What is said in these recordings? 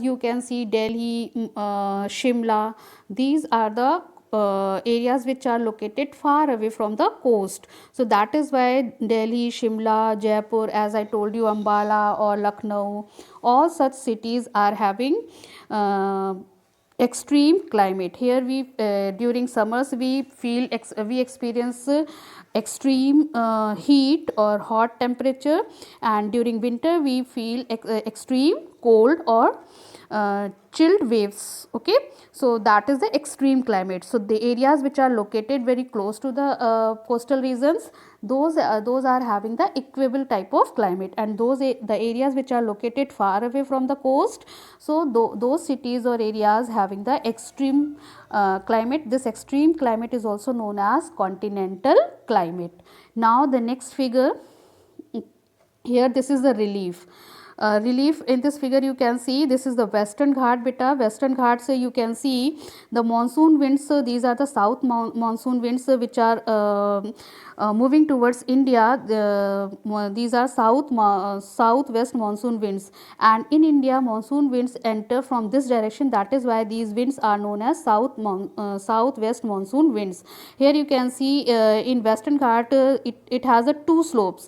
you can see Delhi, Shimla. These are the areas which are located far away from the coast. So that is why Delhi, Shimla, Jaipur, as I told you, Ambala or Lucknow, all such cities are having extreme climate. Here we during summers we we experience extreme heat or hot temperature, and during winter we feel extreme cold or chilled waves. Okay, so that is the extreme climate. So the areas which are located very close to the coastal regions, those are having the equable type of climate, and the areas which are located far away from the coast, so those cities or areas having the extreme climate. This extreme climate is also known as continental climate. Now the next figure, here this is the relief. Relief in this figure you can see, this is the Western Ghat beta. Western Ghats, you can see the monsoon winds. These are the south monsoon winds which are moving towards India. These are southwest monsoon winds, and in India monsoon winds enter from this direction. That is why these winds are known as southwest monsoon winds. Here you can see in Western Ghat it has a two slopes.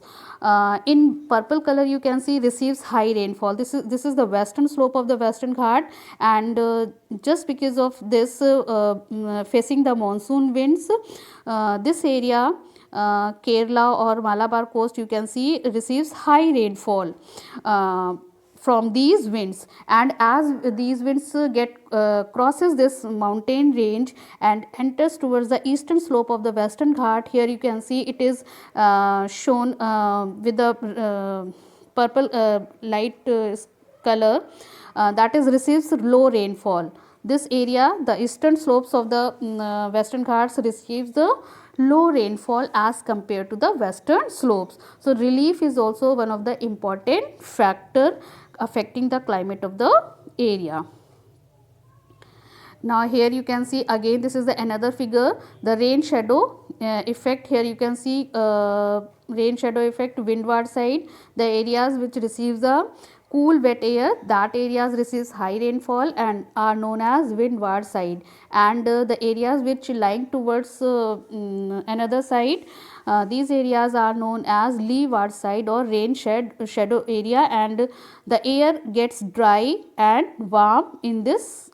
In purple color you can see receives high rainfall. This is the western slope of the Western Ghat, and just because of this facing the monsoon winds, this area, Kerala or Malabar coast, you can see receives high rainfall from these winds. And as these winds get crosses this mountain range and enters towards the eastern slope of the Western Ghat, here you can see it is shown with the purple light color, that is receives low rainfall. This area, the eastern slopes of the Western Ghats, receives the low rainfall as compared to the western slopes. So relief is also one of the important factor affecting the climate of the area. Now here you can see again, this is the another figure, the rain shadow effect. Here you can see rain shadow effect, windward side, the areas which receives the cool wet air, that areas receives high rainfall and are known as windward side, and the areas which lying towards another side, these areas are known as leeward side or rain shadow area, and the air gets dry and warm in this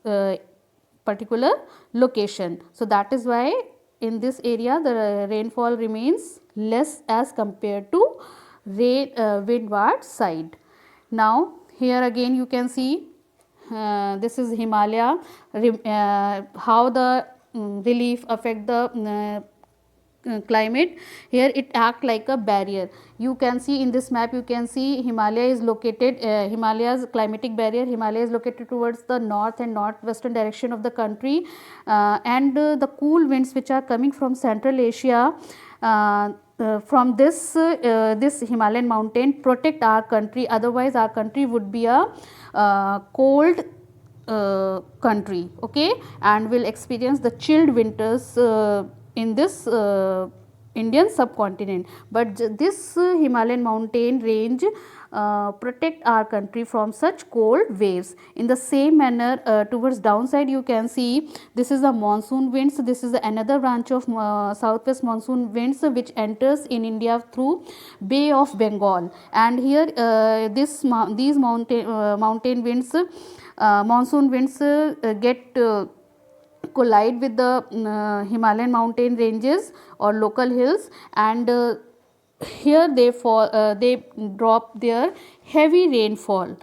particular location. So that is why in this area the rainfall remains less as compared to windward side. Now here again you can see this is Himalaya, how the relief affect the climate. Here it act like a barrier. You can see in this map, you can see Himalaya is located, Himalaya's climatic barrier, Himalaya is located towards the north and northwestern direction of the country, and the cool winds which are coming from Central Asia, from this Himalayan mountain protect our country. Otherwise our country would be a cold country, okay, and will experience the chilled winters in this Indian subcontinent. But this Himalayan mountain range protect our country from such cold waves. In the same manner, towards downside you can see this is the monsoon winds. This is another branch of southwest monsoon winds which enters in India through Bay of Bengal, and here these mountain winds, monsoon winds get collide with the Himalayan mountain ranges or local hills, and here they fall, they drop their heavy rainfall,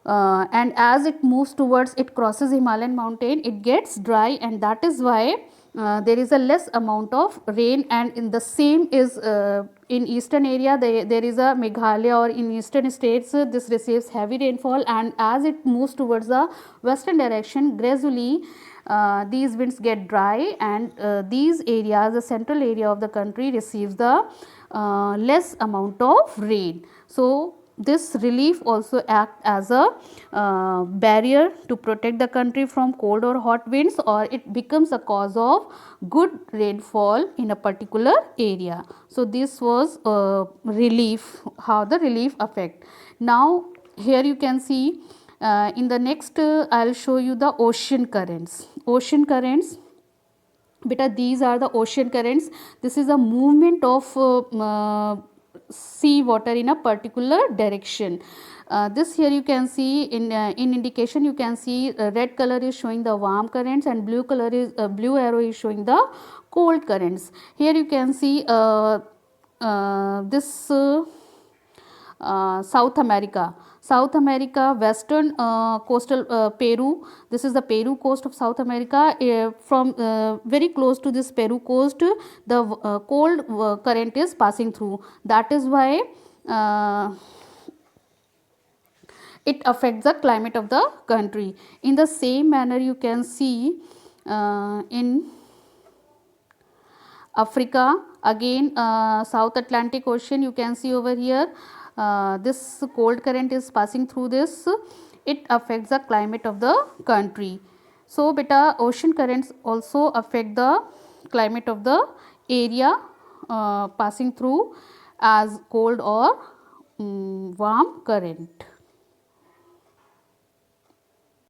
and as it moves towards, it crosses Himalayan mountain, it gets dry, and that is why there is a less amount of rain. And in the same is in eastern area, there is a Meghalaya or in eastern states, this receives heavy rainfall, and as it moves towards the western direction, gradually these winds get dry, and these areas, the central area of the country, receives the less amount of rain. So this relief also act as a barrier to protect the country from cold or hot winds, or it becomes a cause of good rainfall in a particular area. So this was relief, how the relief affect. Now here you can see In the next I'll show you the ocean currents. Ocean currents, beta, these are the ocean currents. This is a movement of sea water in a particular direction. This here you can see in indication, you can see red color is showing the warm currents and blue color is blue arrow is showing the cold currents. Here you can see this South America. South America, western coastal Peru. This is the Peru coast of South America. From very close to this Peru coast, the cold current is passing through. That is why it affects the climate of the country. In the same manner, you can see in Africa, again South Atlantic Ocean, you can see over here, this cold current is passing through this. It affects the climate of the country. So beta, ocean currents also affect the climate of the area passing through as cold or warm current.